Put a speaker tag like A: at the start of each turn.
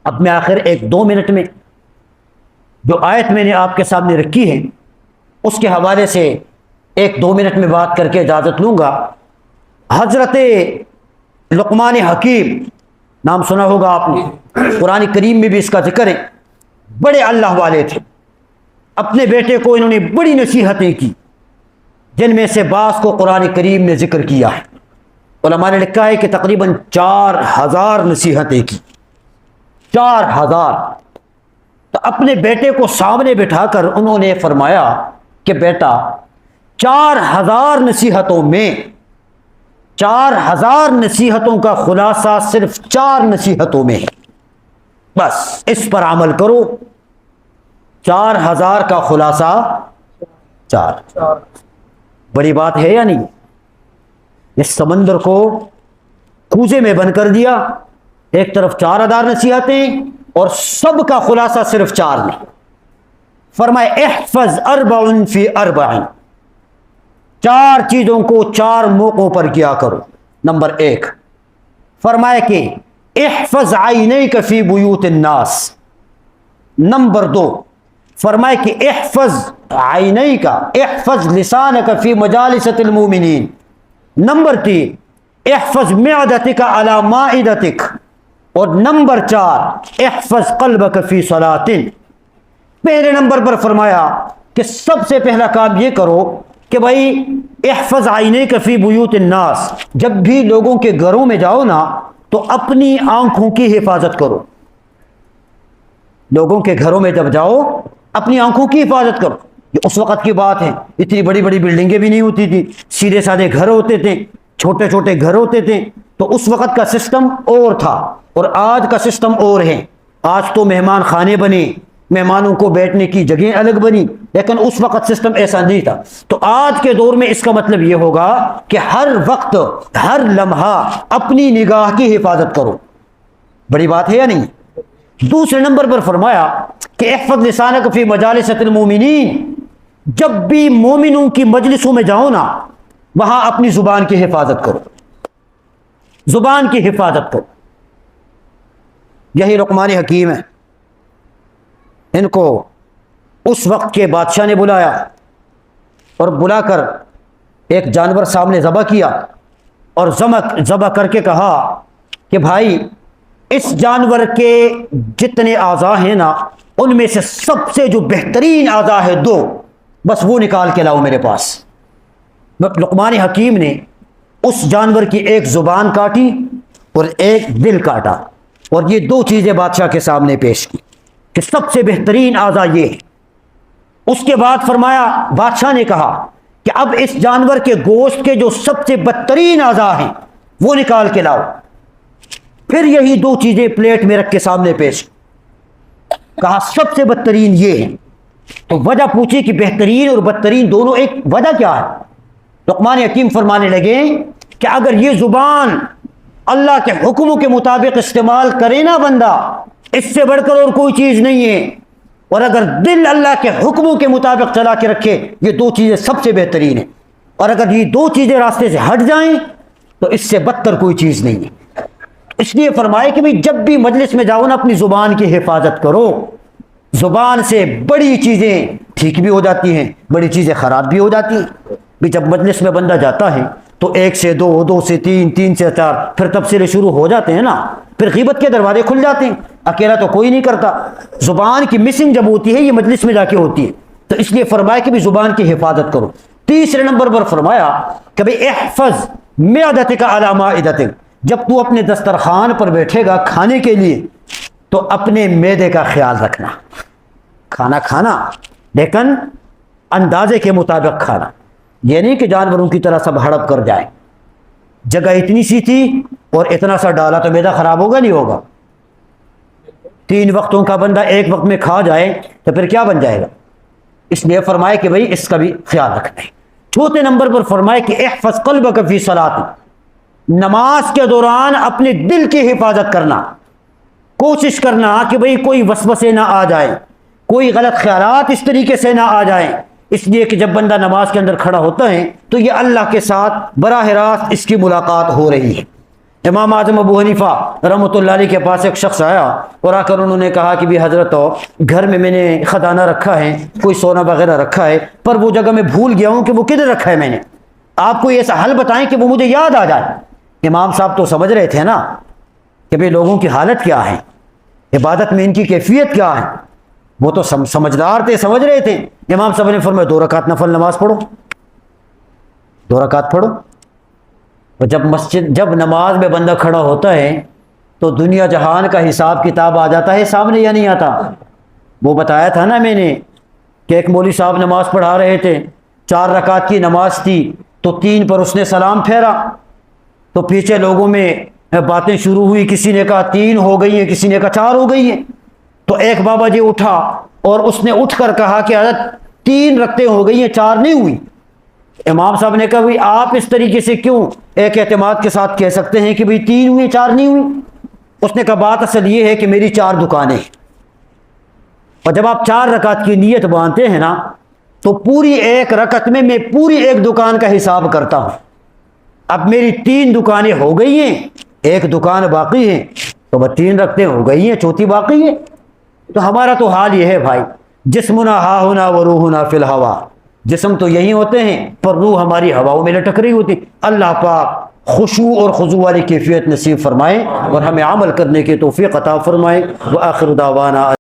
A: اب میں آخر 1-2 منٹ میں جو آیت میں نے آپ کے سامنے رکھی ہے اس کے حوالے سے 1-2 منٹ میں بات کر کے اجازت لوں گا۔ حضرت لقمان حکیم نام سنا ہوگا آپ نے، قرآن کریم میں بھی اس کا ذکر ہے، بڑے اللہ والے تھے، اپنے بیٹے کو انہوں نے بڑی نصیحتیں کی، جن میں سے بعض کو قرآن کریم نے ذکر کیا ہے۔ علماء نے لکھا ہے کہ تقریباً 4000 نصیحتیں کی، 4000۔ تو اپنے بیٹے کو سامنے بٹھا کر انہوں نے فرمایا کہ بیٹا 4000 نصیحتوں میں 4000 نصیحتوں کا خلاصہ صرف 4 نصیحتوں میں ہے، بس اس پر عمل کرو۔ 4000 کا خلاصہ 4، بڑی بات ہے یا نہیں؟ اس سمندر کو کوزے میں بند کر دیا، ایک طرف 4000 نصیحتیں اور سب کا خلاصہ صرف 4 نے۔ فرمائے احفظ 4 فی 4، 4 چیزوں کو 4 موقعوں پر کیا کرو۔ نمبر 1 فرمائے کہ احفظ عینیک فی بیوت الناس۔ نمبر 2 فرمائے کہ احفظ عینیک، احفظ لسانک فی مجالست المؤمنین۔ نمبر 3 احفظ معدتک علی مائدتک۔ اور نمبر 4 احفظ قلبک فی صلاۃ۔ پہلے نمبر پر فرمایا کہ سب سے پہلا کام یہ کرو کہ بھائی احفظ عینیک فی بیوت الناس، جب بھی لوگوں کے گھروں میں جاؤ نا تو اپنی آنکھوں کی حفاظت کرو۔ لوگوں کے گھروں میں جب جاؤ اپنی آنکھوں کی حفاظت کرو۔ یہ اس وقت کی بات ہے، اتنی بڑی بڑی بلڈنگیں بھی نہیں ہوتی تھی، سیدھے سادے گھر ہوتے تھے، چھوٹے چھوٹے گھر ہوتے تھے۔ تو اس وقت کا سسٹم اور تھا اور آج کا سسٹم اور ہے۔ آج تو مہمان خانے بنے، مہمانوں کو بیٹھنے کی جگہیں الگ بنی، لیکن اس وقت سسٹم ایسا نہیں تھا۔ تو آج کے دور میں اس کا مطلب یہ ہوگا کہ ہر وقت ہر لمحہ اپنی نگاہ کی حفاظت کرو۔ بڑی بات ہے یا نہیں؟ دوسرے نمبر پر فرمایا کہ احفظ لسانک فی مجالست المؤمنین، جب بھی مومنوں کی مجلسوں میں جاؤ نا وہاں اپنی زبان کی حفاظت کرو، زبان کی حفاظت کرو۔ یہی لقمان حکیم ہے، ان کو اس وقت کے بادشاہ نے بلایا اور بلا کر ایک جانور سامنے ذبح کیا اور ذبح کر کے کہا کہ بھائی اس جانور کے جتنے اعضاء ہیں نا ان میں سے سب سے جو بہترین اعضاء ہے 2، بس وہ نکال کے لاؤ میرے پاس۔ لقمان حکیم نے اس جانور کی ایک زبان کاٹی اور ایک دل کاٹا اور یہ 2 چیزیں بادشاہ کے سامنے پیش کی کہ سب سے بہترین اعضاء یہ ہے۔ اس کے بعد فرمایا، بادشاہ نے کہا کہ اب اس جانور کے گوشت کے جو سب سے بدترین اعضاء ہیں وہ نکال کے لاؤ۔ پھر یہی 2 چیزیں پلیٹ میں رکھ کے سامنے پیش، کہا سب سے بدترین یہ ہے۔ تو وجہ پوچھی کہ بہترین اور بدترین دونوں ایک وجہ کیا ہے؟ لقمان حکیم فرمانے لگے کہ اگر یہ زبان اللہ کے حکموں کے مطابق استعمال کرے نا بندہ، اس سے بڑھ کر اور کوئی چیز نہیں ہے، اور اگر دل اللہ کے حکموں کے مطابق چلا کے رکھے، یہ 2 چیزیں سب سے بہترین ہیں، اور اگر یہ 2 چیزیں راستے سے ہٹ جائیں تو اس سے بدتر کوئی چیز نہیں ہے۔ اس لیے فرمائے کہ بھی جب بھی مجلس میں جاؤ نا اپنی زبان کی حفاظت کرو۔ زبان سے بڑی چیزیں ٹھیک بھی ہو جاتی ہیں، بڑی چیزیں خراب بھی ہو جاتی ہیں۔ بھی جب مجلس میں بندہ جاتا ہے تو 1 سے 2، 2 سے 3، 3 سے 4، پھر تبصرے شروع ہو جاتے ہیں نا، پھر غیبت کے دروازے کھل جاتے ہیں، اکیلا تو کوئی نہیں کرتا۔ زبان کی مسنگ جب ہوتی ہے یہ مجلس میں جا کے ہوتی ہے، تو اس لیے فرمایا کہ بھی زبان کی حفاظت کرو۔ تیسرے نمبر پر فرمایا کہ بھئی احفظ معدتک علی مائدتک، جب تو اپنے دسترخوان پر بیٹھے گا کھانے کے لیے تو اپنے معدے کا خیال رکھنا۔ کھانا کھانا لیکن اندازے کے مطابق کھانا، یہ نہیں کہ جانوروں کی طرح سب ہڑپ کر جائیں۔ جگہ اتنی سی تھی اور اتنا سا ڈالا تو معدہ خراب ہوگا نہیں ہوگا؟ 3 وقتوں کا بندہ ایک وقت میں کھا جائے تو پھر کیا بن جائے گا؟ اس لیے فرمائے کہ بھئی اس کا بھی خیال رکھنا ہے۔ چوتھے نمبر پر فرمائے کہ احفظ قلبک فی صلاۃ، نماز کے دوران اپنے دل کی حفاظت کرنا، کوشش کرنا کہ بھئی کوئی وسوسے نہ آ جائے، کوئی غلط خیالات اس طریقے سے نہ آ جائیں۔ اس لیے کہ جب بندہ نماز کے اندر کھڑا ہوتا ہے تو یہ اللہ کے ساتھ براہ راست اس کی ملاقات ہو رہی ہے۔ امام اعظم ابو حنیفہ رحمۃ اللہ علیہ کے پاس ایک شخص آیا اور آ کر انہوں نے کہا کہ بھی حضرت گھر میں نے خزانہ رکھا ہے، کوئی سونا وغیرہ رکھا ہے، پر وہ جگہ میں بھول گیا ہوں کہ وہ کدھر رکھا ہے میں نے، آپ کوئی ایسا حل بتائیں کہ وہ مجھے یاد آ جائے۔ امام صاحب تو سمجھ رہے تھے نا کہ بھئی لوگوں کی حالت کیا ہے، عبادت میں ان کی کیفیت کیا ہے، وہ تو سمجھدار تھے، سمجھ رہے تھے۔ امام صاحب نے فرمایا 2 رکعت نفل نماز پڑھو، 2 رکعت پڑھو۔ اور جب نماز میں بندہ کھڑا ہوتا ہے تو دنیا جہان کا حساب کتاب آ جاتا ہے سامنے یا نہیں آتا؟ وہ بتایا تھا نا میں نے کہ ایک مولوی صاحب نماز پڑھا رہے تھے، 4 رکعت کی نماز تھی، تو 3 پر اس نے سلام پھیرا، تو پیچھے لوگوں میں باتیں شروع ہوئی، کسی نے کہا 3 ہو گئی ہیں، کسی نے کہا 4 ہو گئی ہیں۔ تو ایک بابا جی اٹھا اور اس نے اٹھ کر کہا کہ حضرت 3 رکعتیں ہو گئی ہیں، 4 نہیں ہوئی۔ امام صاحب نے کہا بھئی آپ اس طریقے سے کیوں ایک اعتماد کے ساتھ کہہ سکتے ہیں کہ بھئی 3 ہوئی 4 نہیں ہوئی؟ اس نے کہا بات اصل یہ ہے کہ میری 4 دکانیں ہیں، اور جب آپ 4 رکعت کی نیت باندھتے ہیں نا تو پوری ایک رکعت میں پوری ایک دکان کا حساب کرتا ہوں۔ اب میری 3 دکانیں ہو گئی ہیں، 1 دکان باقی ہے، تو بس 3 رکعتیں ہو گئی ہیں، چوتھی باقی ہے۔ تو ہمارا تو حال یہ ہے بھائی، جسمنا ہا ہونا و روحنا فی الہوا، جسم تو یہی ہوتے ہیں پر روح ہماری ہواؤں میں لٹک رہی ہوتی۔ اللہ پاک خشوع اور خضوع والی کیفیت نصیب فرمائے اور ہمیں عمل کرنے کی توفیق عطا فرمائے۔ وآخر دعوانا